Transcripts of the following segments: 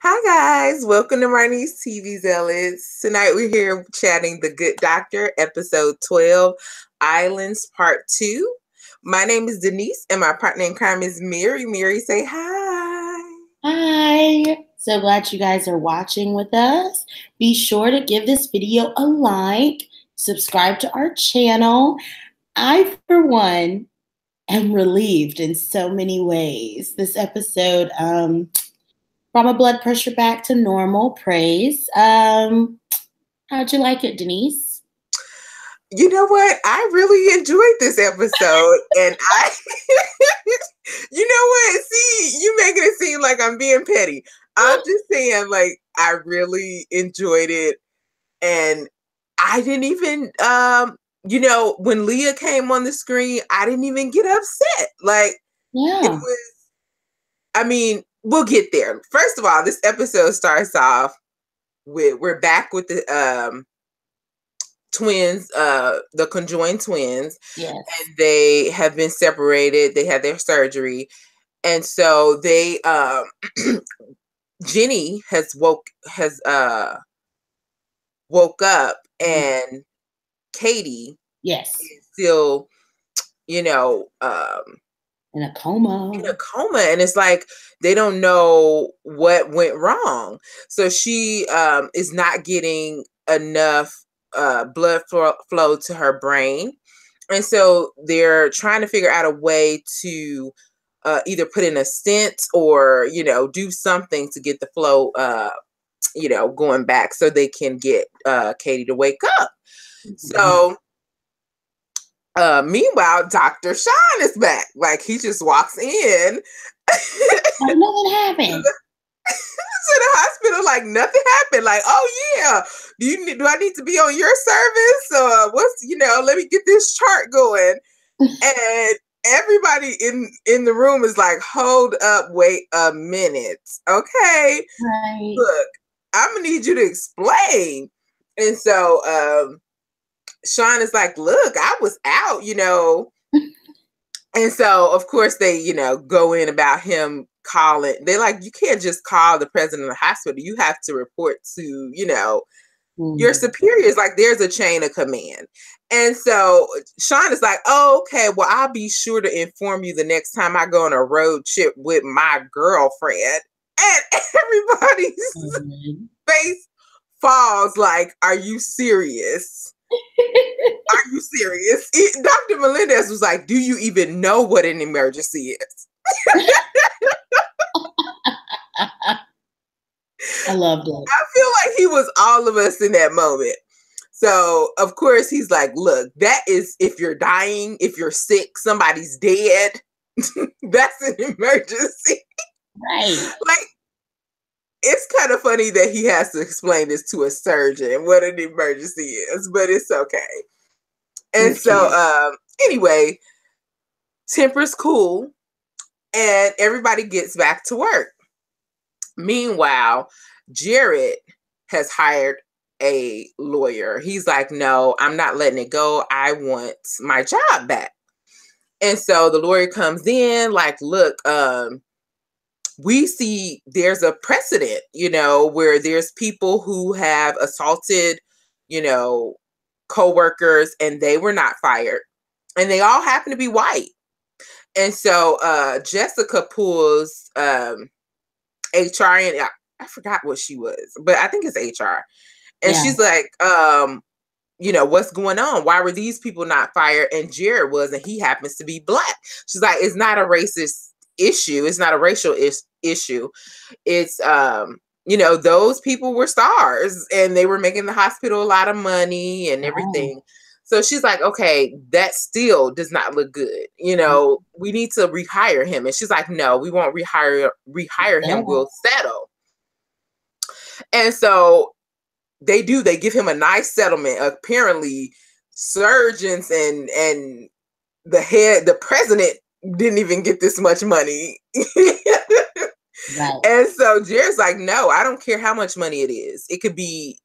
Hi guys, welcome to Marnie's TV Zealots. Tonight we're here chatting The Good Doctor, episode 12, Islands Part 2. My name is Denise and my partner in crime is Mary. Mary, say hi. Hi. So glad you guys are watching with us. Be sure to give this video a like, subscribe to our channel. I, for one, am relieved in so many ways. This episode brought my blood pressure back to normal. Praise. How'd you like it, Denise? You know what? I really enjoyed this episode and you know what? See, you making it seem like I'm being petty. I'm just saying, like, I really enjoyed it and I didn't even, when Leah came on the screen, I didn't even get upset. Like, it was, we'll get there. First of all, this episode starts off with, we're back with the twins, the conjoined twins. Yes. And they have been separated. They had their surgery. And so they, Jenny has woke up and Katie Yes. is still, in a coma. And it's like they don't know what went wrong. So she is not getting enough blood flow to her brain. And so they're trying to figure out a way to either put in a stent or, do something to get the flow going back so they can get Katie to wake up. Mm-hmm. So meanwhile, Dr. Sean is back. Like, he just walks in. Like nothing happened. To the hospital, like nothing happened. Like, oh yeah, do I need to be on your service? What's let me get this chart going. And everybody in the room is like, hold up, wait a minute. Okay. Right. Look, I'm gonna need you to explain. And so Sean is like, look, I was out, And so of course they, go in about him calling. They're like, you can't just call the president of the hospital. You have to report to, your superiors. Like, there's a chain of command. And so Sean is like, oh, okay, well, I'll be sure to inform you the next time I go on a road trip with my girlfriend. And everybody's face falls like, are you serious? Are you serious? Dr. Melendez was like, do you even know what an emergency is? I loved it. I feel like he was all of us in that moment. So, of course, he's like, look, that is if you're dying, if you're sick, somebody's dead. That's an emergency. Right. Like, it's kind of funny that he has to explain this to a surgeon, what an emergency is, but it's okay. And so, anyway, Temper's cool, and everybody gets back to work. Meanwhile, Jared has hired a lawyer. He's like, no, I'm not letting it go. I want my job back. And so the lawyer comes in like, look, we see there's a precedent, where there's people who have assaulted, co-workers and they were not fired. And they all happen to be white. And so Jessica pulls HR in. I forgot what she was, but I think it's HR. And she's like, what's going on? Why were these people not fired? And Jared was, and he happens to be black. She's like, it's not a racist issue. It's not a racial issue. It's, those people were stars and they were making the hospital a lot of money and everything. So she's like, okay, that still does not look good. We need to rehire him. And she's like, no, we won't rehire him. We'll settle. And so they do. They give him a nice settlement. Apparently, surgeons and the president didn't even get this much money. Right. And so Jared's like, no, I don't care how much money it is. It could be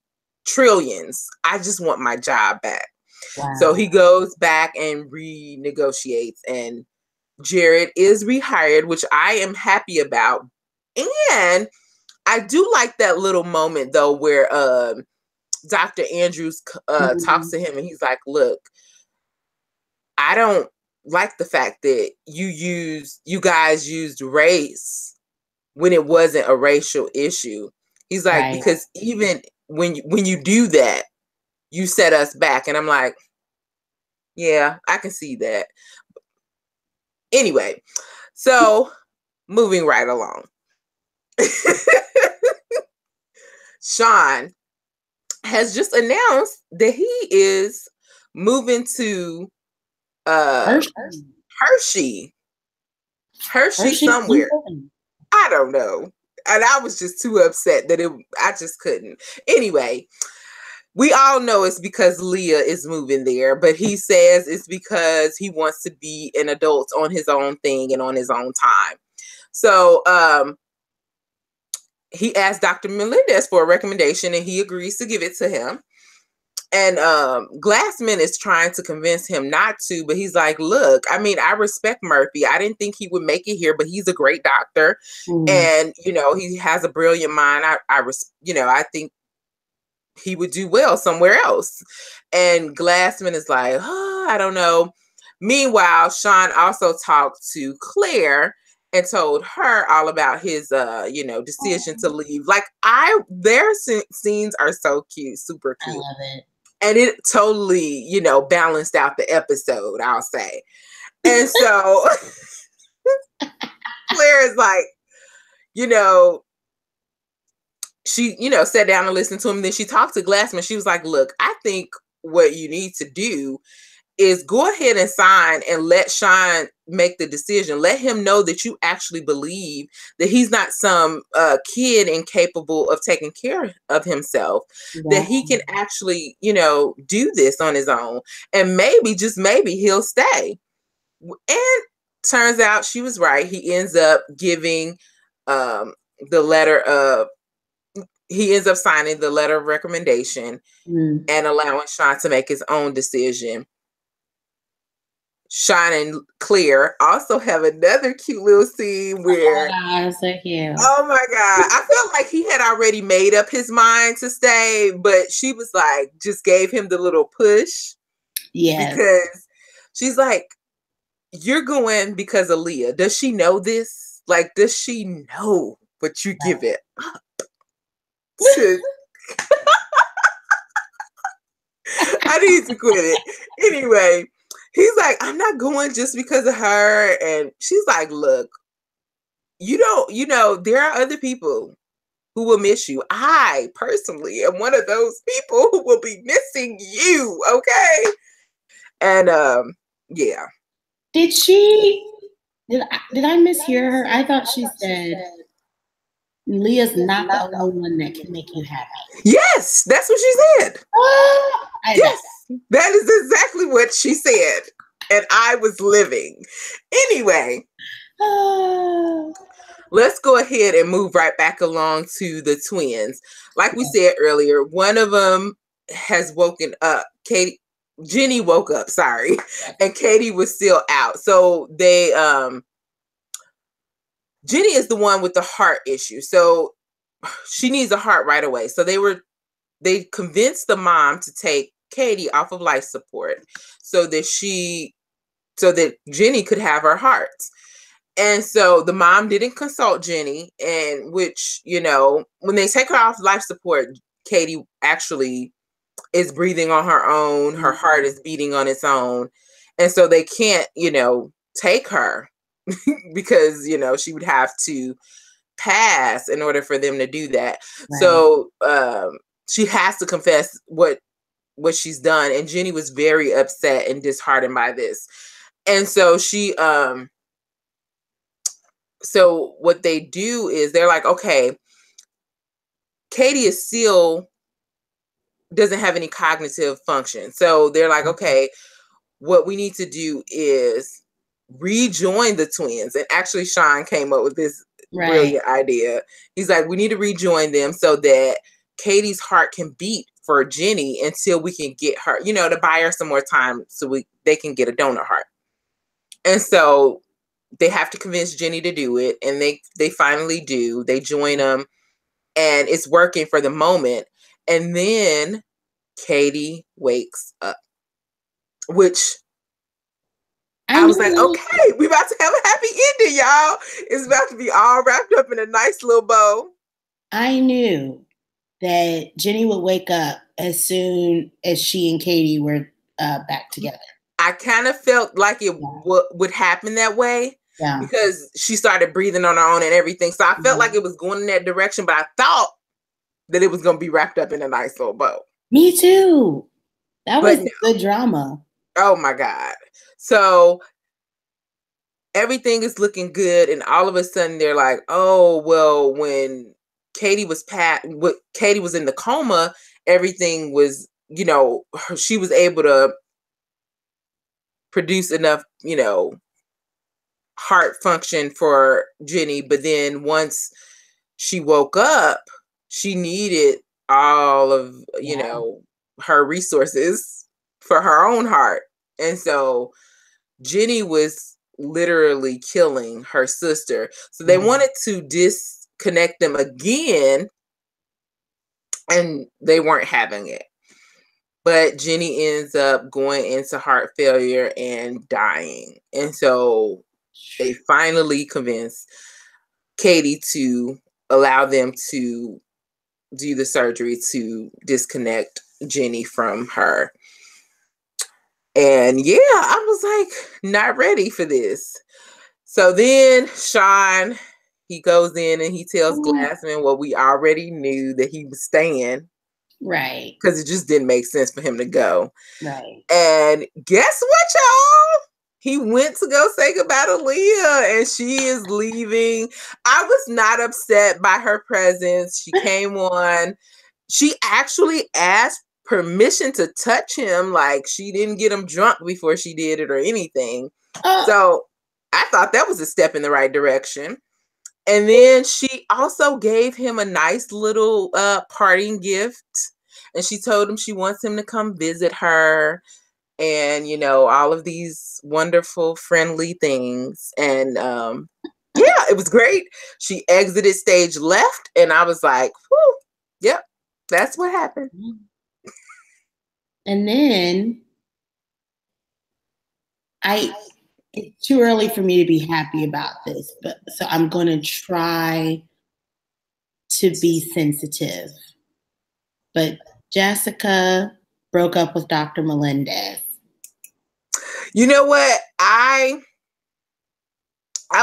trillions. I just want my job back. Wow. So he goes back and renegotiates, and Jared is rehired, which I am happy about. And I do like that little moment though where Dr. Andrews talks to him and he's like, look, I don't like the fact that you guys used race when it wasn't a racial issue. He's like, because even when you do that, you set us back. And I'm like, yeah, I can see that. Anyway, so moving right along. Sean has just announced that he is moving to Hershey somewhere. I don't know. And I was just too upset that I just couldn't. Anyway, we all know it's because Leah is moving there, but he says it's because he wants to be an adult on his own thing and on his own time. So he asked Dr. Melendez for a recommendation and he agrees to give it to him. And Glassman is trying to convince him not to, but he's like, look, I mean, I respect Murphy. I didn't think he would make it here, but he's a great doctor. And, you know, he has a brilliant mind. I think he would do well somewhere else. And Glassman is like, oh, I don't know. Meanwhile, Sean also talked to Claire and told her all about his, decision to leave. Like their scenes are so cute, super cute. I love it. And it totally, balanced out the episode, I'll say. And so Claire is like, she, sat down and listened to him. And then she talked to Glassman. She was like, look, I think what you need to do is go ahead and sign and let Sean make the decision. Let him know that you actually believe that he's not some kid incapable of taking care of himself, that he can actually, do this on his own. And maybe, just maybe, he'll stay. And turns out she was right. He ends up giving he ends up signing the letter of recommendation and allowing Sean to make his own decision. Sean and Claire also have another cute little scene where so cute. Oh my God. I felt like he had already made up his mind to stay, but she was like, just gave him the little push. Yeah. Because she's like, you're going because of Leah. Does she know this? Like, does she know what you give it up to? I need to quit it. Anyway, he's like, I'm not going just because of her. And she's like, look, there are other people who will miss you. I personally am one of those people who will be missing you. Okay. And yeah. Did I mishear her? I thought she said Leah's not the only one that can make you happy. Yes, that's what she said. Yes, that is exactly what she said. And I was living. Anyway, let's go ahead and move right back along to the twins. Like we said earlier, one of them has woken up. Jenny woke up, sorry. And Katie was still out. So Jenny is the one with the heart issue. So she needs a heart right away. So they convinced the mom to take Katie off of life support so that Jenny could have her heart. And so the mom didn't consult Jenny, and which, when they take her off life support, Katie actually is breathing on her own. Her heart is beating on its own. And so they can't, take her because, she would have to pass in order for them to do that. Right. So she has to confess what she's done. And Jenny was very upset and disheartened by this. And so so what they do is they're like, okay, Katie is still doesn't have any cognitive function. So they're like, okay, what we need to do is rejoin the twins. And actually Sean came up with this brilliant idea. He's like, we need to rejoin them so that Katie's heart can beat for Jenny until we can get her, to buy her some more time so they can get a donor heart. And so they have to convince Jenny to do it. And they finally do. They join them. and it's working for the moment. And then Katie wakes up, which I was like, okay, we about to have a happy ending, y'all. It's about to be all wrapped up in a nice little bow. I knew that Jenny would wake up as soon as she and Katie were back together. I kind of felt like it would happen that way because she started breathing on her own and everything. So I felt like it was going in that direction, but I thought that it was going to be wrapped up in a nice little bow. Me too. That was good drama. Oh my God. So everything is looking good. And all of a sudden they're like, oh, well, when Katie was in the coma, everything was, she was able to produce enough, heart function for Jenny. But then once she woke up, she needed all of, her resources for her own heart. And so Jenny was literally killing her sister. So they wanted to disconnect them again, and they weren't having it. But Jenny ends up going into heart failure and dying. And so they finally convinced Katie to allow them to do the surgery to disconnect Jenny from her. And yeah, I was like, not ready for this. So then Sean, he goes in and he tells Glassman what we already knew, that he was staying. Right. Because it just didn't make sense for him to go. Right. And guess what, y'all? He went to go say goodbye to Leah, and she is leaving. I was not upset by her presence. She came on. She actually asked permission to touch him. Like, she didn't get him drunk before she did it or anything. So I thought that was a step in the right direction. And then she also gave him a nice little parting gift. And she told him she wants him to come visit her. And, all of these wonderful, friendly things. And yeah, it was great. She exited stage left. And I was like, whew, yep, that's what happened. And then it's too early for me to be happy about this, but so I'm going to try to be sensitive. But Jessica broke up with Dr. Melendez. You know what? I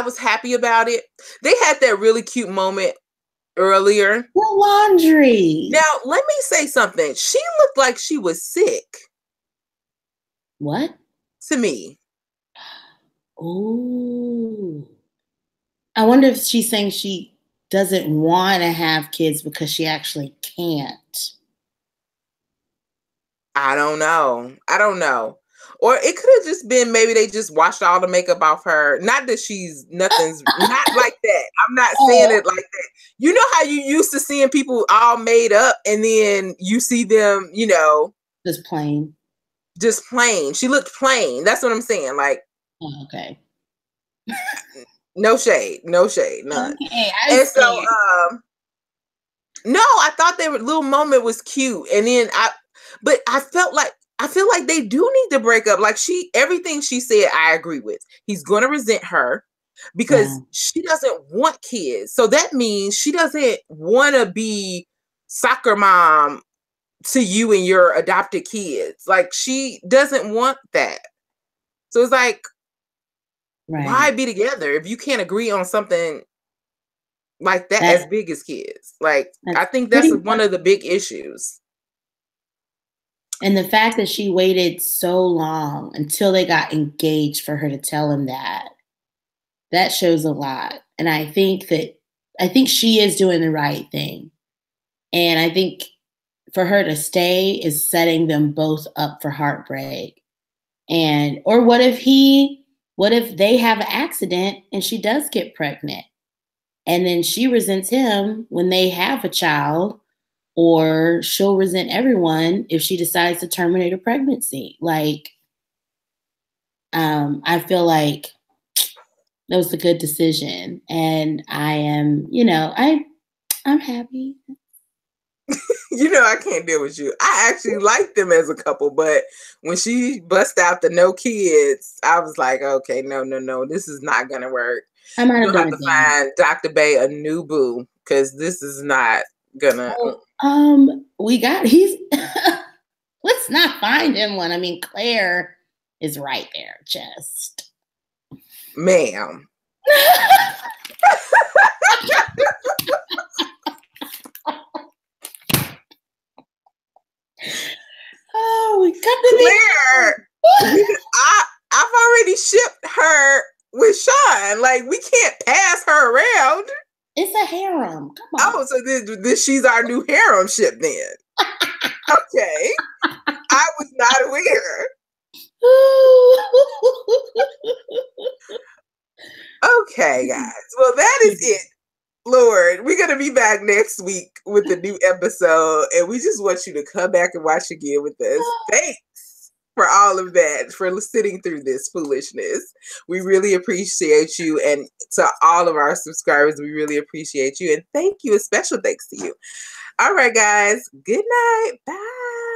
was happy about it. They had that really cute moment earlier. The laundry. Now, let me say something. She looked like she was sick. What? To me. Oh. I wonder if she's saying she doesn't want to have kids because she actually can't. I don't know. Or it could have just been maybe they just washed all the makeup off her. Not that nothing's not like that. I'm not saying it like that. You know how you used to seeing people all made up and then you see them, just plain. Just plain. She looked plain. That's what I'm saying. Like, okay. No shade, none. Okay, and so, no, I thought their little moment was cute, and then I feel like they do need to break up. Like everything she said, I agree with. He's going to resent her because she doesn't want kids, so that means she doesn't want to be soccer mom to you and your adopted kids. Like, she doesn't want that. So it's like, why be together if you can't agree on something like that as big as kids? Like, I think that's one of the big issues. And the fact that she waited so long until they got engaged for her to tell him that shows a lot. And I think she is doing the right thing. And I think for her to stay is setting them both up for heartbreak. Or what if they have an accident and she does get pregnant and then she resents him when they have a child, or she'll resent everyone if she decides to terminate a pregnancy. Like, I feel like that was a good decision. And I am, I'm happy. You know, I can't deal with you. I actually like them as a couple, but when she bust out the no kids, I was like, okay, no, this is not gonna work. I might You'll have have done to it. find Dr. Bay a new boo because this is not gonna. We got he's. Let's not find him one. I mean, Claire is right there, just. Ma'am. Oh, we got to Claire. I've already shipped her with Sean. Like, we can't pass her around. It's a harem. Come on. Oh, so this she's our new harem ship then. Okay. I was not aware. Okay, guys. Well, that is it. Lord, we're going to be back next week with a new episode, and we just want you to come back and watch again with us. Thanks for all of that, for sitting through this foolishness. We really appreciate you, and to all of our subscribers, we really appreciate you, and thank you. A special thanks to you. All right, guys. Good night. Bye.